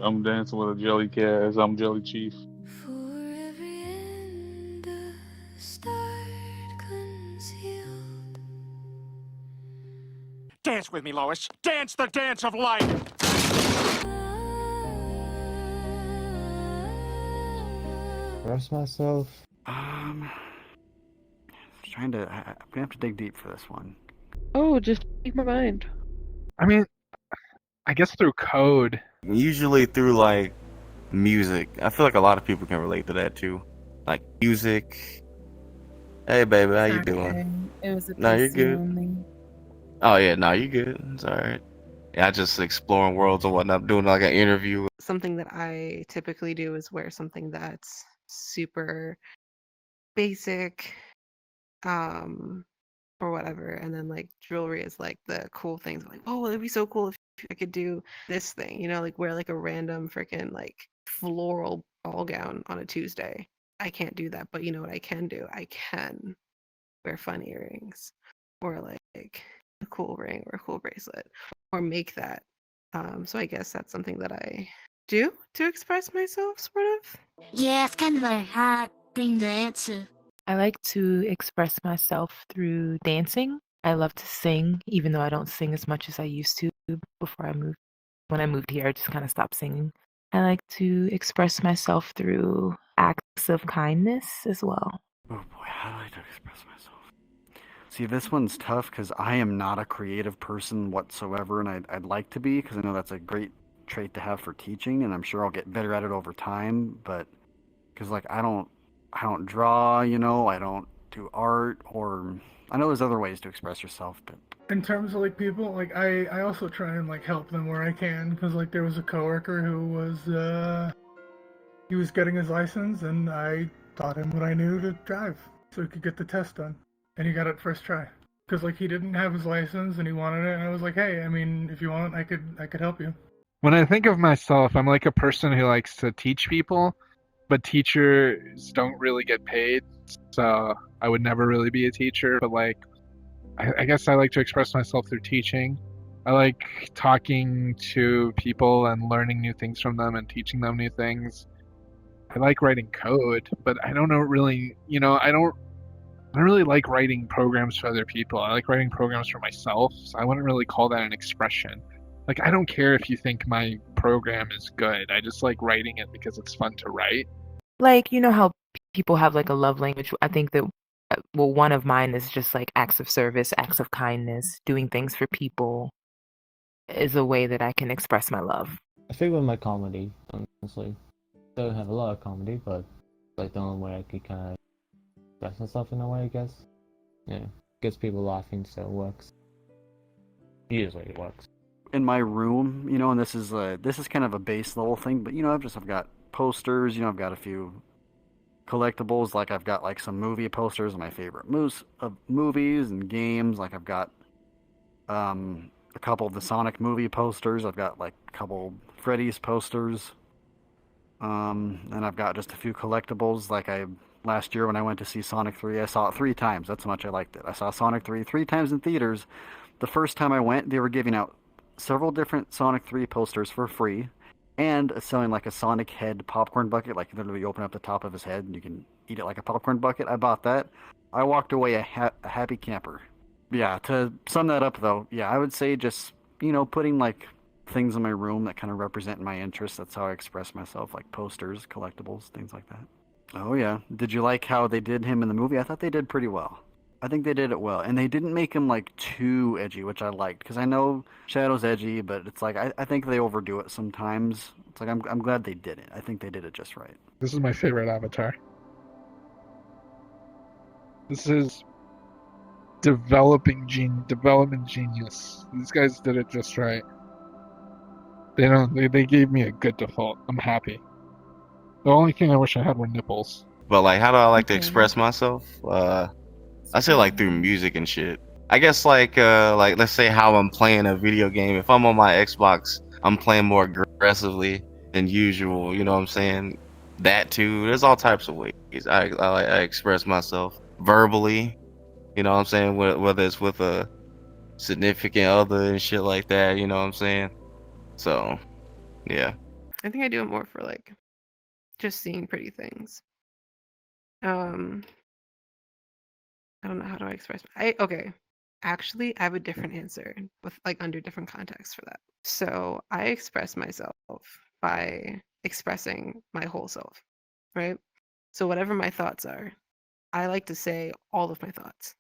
I'm dancing with a jelly cat as I'm Jelly Chief. For every end, a start concealed. Dance with me, Lois. Dance the dance of life. Rest myself. Um, trying to. I'm gonna have to dig deep for this one. Oh, just speak my mind. I mean, I guess through code. Usually through like music. I feel like a lot of people can relate to that too. Like music. Hey baby, how you doing? It was a No, you're PC good. only. Oh yeah, no, you're good. It's alright. Yeah, I just exploring worlds and whatnot, doing like an interview. Something that I typically do is wear something that's super basic, or whatever, and then like jewelry is like the cool things. Like, oh, it'd be so cool if I could do this thing, like wear like a random freaking like floral ball gown on a Tuesday. I can't do that, but you know what I can do? I can wear fun earrings, or like a cool ring or a cool bracelet, or make that. So I guess that's something that I do to express myself, sort of. Yeah, it's kind of a hard thing to answer. I like to express myself through dancing. I love to sing, even though I don't sing as much as I used to before I moved. When I moved here, I just kind of stopped singing. I like to express myself through acts of kindness as well. Oh boy, how do I like to express myself? See, this one's tough because I am not a creative person whatsoever, and I'd like to be because I know that's a great trait to have for teaching, and I'm sure I'll get better at it over time. But because like I don't draw, I don't do art, or I know there's other ways to express yourself, but in terms of like people, like I also try and like help them where I can, because like there was a coworker who was he was getting his license, and I taught him what I knew to drive so he could get the test done, and he got it first try. Because like he didn't have his license and he wanted it, and I was like, hey, I mean, if you want, I could help you. When I think of myself, I'm like a person who likes to teach people, but teachers don't really get paid, so I would never really be a teacher. But like, I guess I like to express myself through teaching. I like talking to people and learning new things from them and teaching them new things. I like writing code, but I don't know really, I don't really like writing programs for other people. I like writing programs for myself, so I wouldn't really call that an expression. Like, I don't care if you think my program is good. I just like writing it because it's fun to write. Like, you know how people have like a love language? I think that, well, one of mine is just like acts of service, acts of kindness, doing things for people is a way that I can express my love. I think with my comedy, honestly. Don't have a lot of comedy, but like the only way I could kind of express myself in a way, I guess. Yeah, gets people laughing, so it works. Usually it works. in my room, and this is kind of a base level thing, but I've got posters, I've got a few collectibles, like I've got like some movie posters of my favorite movies and games, like I've got a couple of the Sonic movie posters, I've got like a couple Freddy's posters, and I've got just a few collectibles, like last year when I went to see Sonic 3, I saw it 3 times, that's how much I liked it. I saw Sonic 3 3 times in theaters. The first time I went, they were giving out several different Sonic 3 posters for free, and selling like a Sonic head popcorn bucket, like literally you open up the top of his head and you can eat it like a popcorn bucket. I bought that. I walked away a happy camper. Yeah, to sum that up though, yeah, I would say just, putting like things in my room that kind of represent my interests. That's how I express myself, like posters, collectibles, things like that. Oh yeah. Did you like how they did him in the movie? I thought they did pretty well. I think they did it well, and they didn't make him like too edgy, which I liked, because I know Shadow's edgy, but it's like I think they overdo it sometimes. It's like I'm glad they did it. I think they did it just right. This is my favorite avatar. This is development genius. These guys did it just right. They gave me a good default. I'm happy. The only thing I wish I had were nipples. But like, how do I like to express myself? I say like through music and shit. I guess like let's say how I'm playing a video game. If I'm on my Xbox, I'm playing more aggressively than usual. You know what I'm saying? That too. There's all types of ways I express myself verbally. You know what I'm saying? Whether it's with a significant other and shit like that. You know what I'm saying? So, yeah. I think I do it more for like just seeing pretty things. I don't know how do I express. Okay. Actually, I have a different answer with like under different contexts for that. So I express myself by expressing my whole self, right? So whatever my thoughts are, I like to say all of my thoughts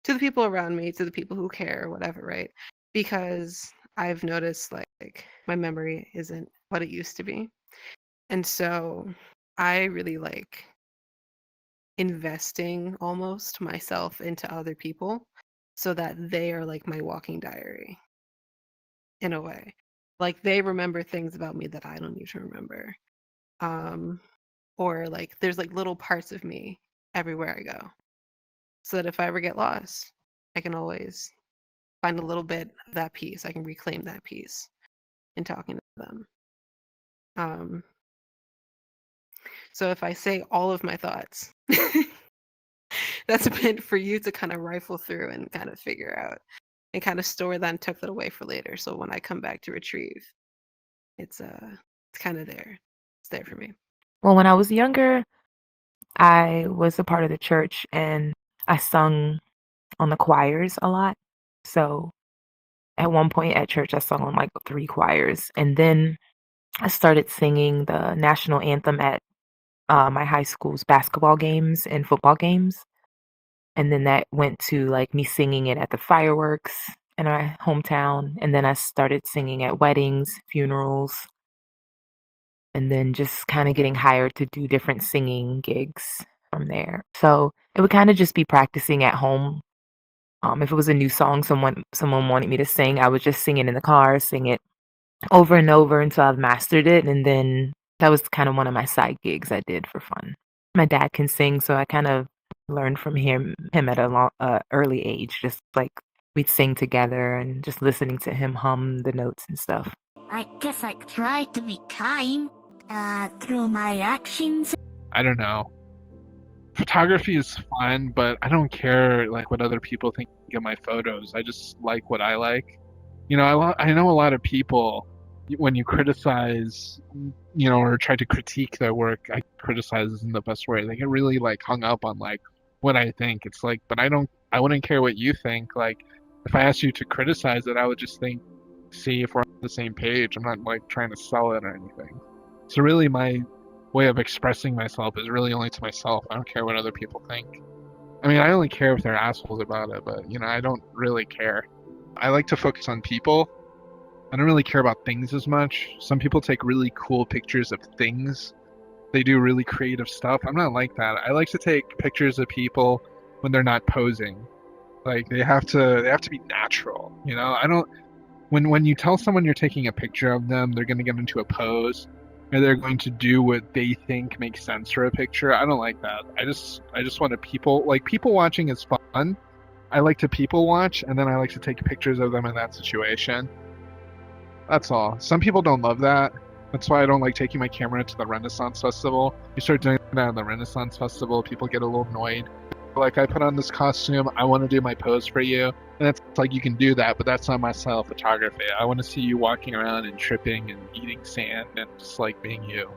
to the people around me, to the people who care, whatever, right? Because I've noticed like my memory isn't what it used to be. And so I really like investing almost myself into other people so that they are like my walking diary in a way. Like they remember things about me that I don't need to remember. Um, or like there's like little parts of me everywhere I go. So that if I ever get lost, I can always find a little bit of that piece. I can reclaim that piece in talking to them. So if I say all of my thoughts, that's meant for you to kind of rifle through and kind of figure out and kind of store that and tuck that away for later. So when I come back to retrieve, it's kind of there. It's there for me. Well, when I was younger, I was a part of the church and I sung on the choirs a lot. So at one point at church, I sung on like 3 choirs. And then I started singing the national anthem at my high school's basketball games and football games. And then that went to like me singing it at the fireworks in our hometown. And then I started singing at weddings, funerals, and then just kind of getting hired to do different singing gigs from there. So it would kind of just be practicing at home. If it was a new song someone wanted me to sing, I would just sing it in the car, sing it over and over until I've mastered it. And then that was kind of one of my side gigs I did for fun. My dad can sing, so I kind of learned from him at a early age. Just like we'd sing together and just listening to him hum the notes and stuff. I guess I try to be kind through my actions. I don't know. Photography is fun, but I don't care like what other people think of my photos. I just like what I like. You know, I know a lot of people when you criticize, you know, or try to critique their work. I criticize isn't the best way. They get really like hung up on like what I think. It's like, but I wouldn't care what you think. Like, if I asked you to criticize it, I would just see if we're on the same page. I'm not like trying to sell it or anything. So really, my way of expressing myself is really only to myself. I don't care what other people think. I mean, I only care if they're assholes about it, but you know, I don't really care. I like to focus on people. I don't really care about things as much. Some people take really cool pictures of things. They do really creative stuff. I'm not like that. I like to take pictures of people when they're not posing. Like they have to be natural, you know? I don't when you tell someone you're taking a picture of them, they're going to get into a pose or they're going to do what they think makes sense for a picture. I don't like that. I just want to people watching is fun. I like to people watch and then I like to take pictures of them in that situation. That's all. Some people don't love that. That's why I don't like taking my camera to the Renaissance Festival. You start doing that at the Renaissance Festival, people get a little annoyed. Like, I put on this costume, I want to do my pose for you. And it's like, you can do that, but that's not my style of photography. I want to see you walking around and tripping and eating sand and just like being you.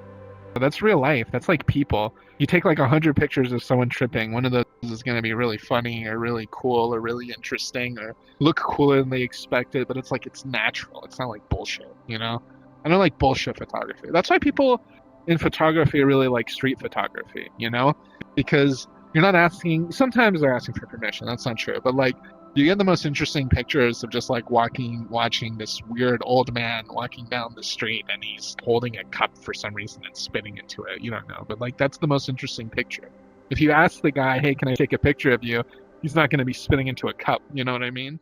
But that's real life. That's like people. You take like 100 pictures of someone tripping. One of those is going to be really funny or really cool or really interesting or look cooler than they expected, but it's like it's natural. It's not like bullshit, you know? I don't like bullshit photography. That's why people in photography really like street photography, you know? Because you're not asking, sometimes they're asking for permission. That's not true. But like, you get the most interesting pictures of just like watching this weird old man walking down the street and he's holding a cup for some reason and spitting into it. You don't know. But like, that's the most interesting picture. If you ask the guy, hey, can I take a picture of you? He's not going to be spitting into a cup. You know what I mean?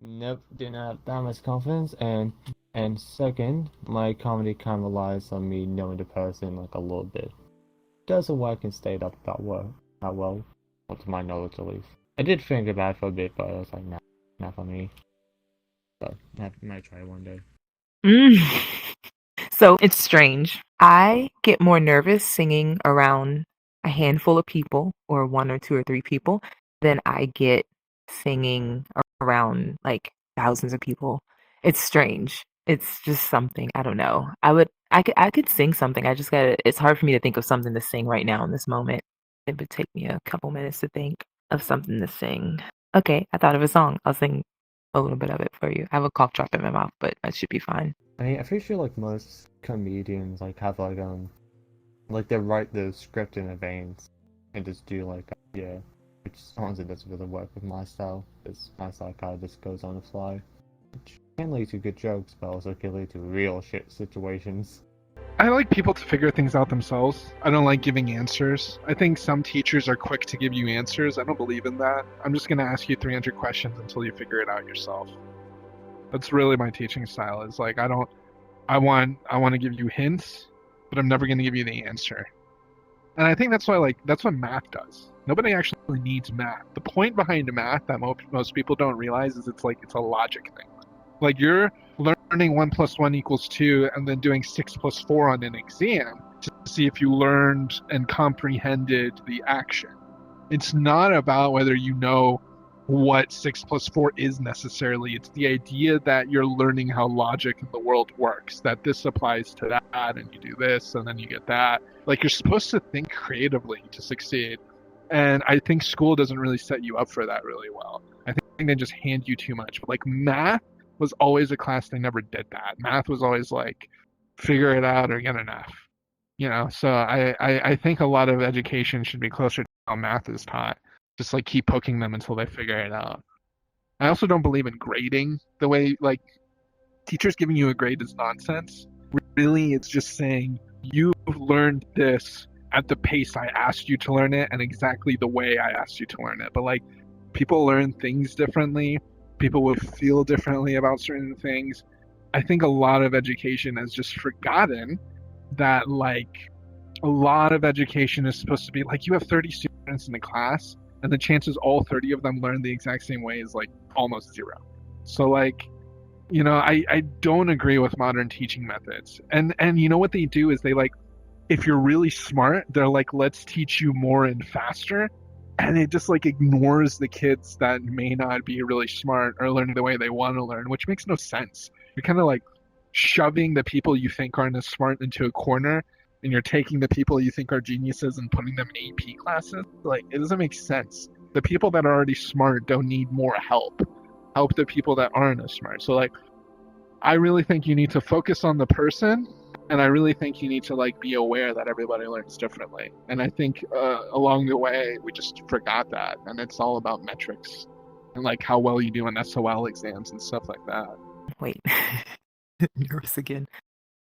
Nope, didn't have that much confidence. And second, my comedy kind of relies on me knowing the person like a little bit. Doesn't work in stand up that well, or to my knowledge at least. I did think about it for a bit, but I was like, nah, not for me. But I might try one day. So it's strange. I get more nervous singing around a handful of people, or 1 or 2 or 3 people, than I get singing around like thousands of people. It's strange. It's just something. I don't know. I could sing something. I just gotta. It's hard for me to think of something to sing right now in this moment. It would take me a couple minutes to think of something to sing. Okay, I thought of a song. I'll sing a little bit of it for you. I have a cough drop in my mouth, but that should be fine. I mean, I pretty sure like most comedians like have like they write the script in advance and just do like yeah, which honestly doesn't really work with my style. Because my style kind of just goes on the fly, which can lead to good jokes, but also can lead to real shit situations. I like people to figure things out themselves. I don't like giving answers. I think some teachers are quick to give you answers. I don't believe in that. I'm just going to ask you 300 questions until you figure it out yourself. That's really my teaching style. Is like I want to give you hints, but I'm never going to give you the answer. And I think that's what math does. Nobody actually needs math. The point behind math that most people don't realize is it's a logic thing. Like you're learning 1 + 1 = 2 and then doing 6 + 4 on an exam to see if you learned and comprehended the action. It's not about whether you know what 6 + 4 is necessarily. It's the idea that you're learning how logic in the world works, that this applies to that and you do this and then you get that. Like you're supposed to think creatively to succeed. And I think school doesn't really set you up for that really well. I think they just hand you too much. But like math was always a class they never did that. Math was always like figure it out or get an F. So I think a lot of education should be closer to how math is taught. Just like keep poking them until they figure it out. I also don't believe in grading the way like teachers giving you a grade is nonsense. Really, it's just saying you've learned this at the pace I asked you to learn it and exactly the way I asked you to learn it. But like people learn things differently. People will feel differently about certain things. I think a lot of education has just forgotten that like a lot of education is supposed to be like you have 30 students in the class and the chances all 30 of them learn the exact same way is like almost zero. So like I don't agree with modern teaching methods. And you know what they do is they like if you're really smart, they're like let's teach you more and faster, and it just like ignores the kids that may not be really smart or learning the way they want to learn, which makes no sense. You're kind of like shoving the people you think aren't as smart into a corner, and you're taking the people you think are geniuses and putting them in AP classes. Like it doesn't make sense. The people that are already smart don't need more help. Help the people that aren't as smart. So like I really think you need to focus on the person, and I really think you need to like be aware that everybody learns differently. And I think along the way we just forgot that, and it's all about metrics and like how well you do in SOL exams and stuff like that. Wait, nervous again.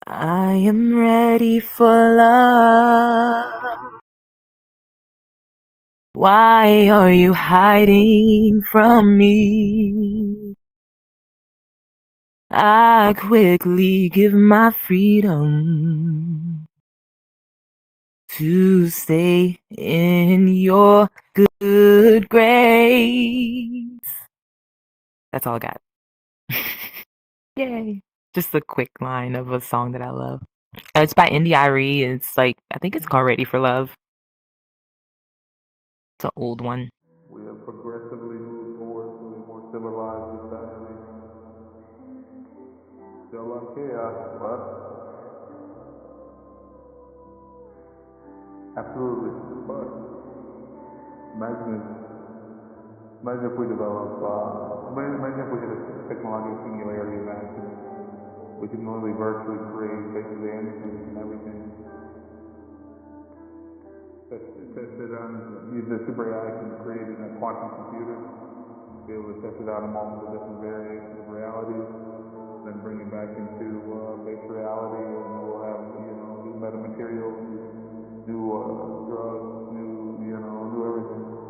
I am ready for love. Why are you hiding from me? I quickly give my freedom to stay in your good grace. That's all I got. Yay. Just a quick line of a song that I love. It's by Indy Irie. It's like, I think it's called Ready for Love. It's an old one. We have progressively moved towards a more civilized society. Still a lot of chaos, but absolutely. But imagine if we develop, imagine if we had a technological singularity advancement. We can literally virtually create basically anything and everything. Test it on, use the super AI can create in a quantum computer, be able to test it out among the different variations of realities, then bring it back into base reality, and we'll have new metamaterials, new drugs, new everything.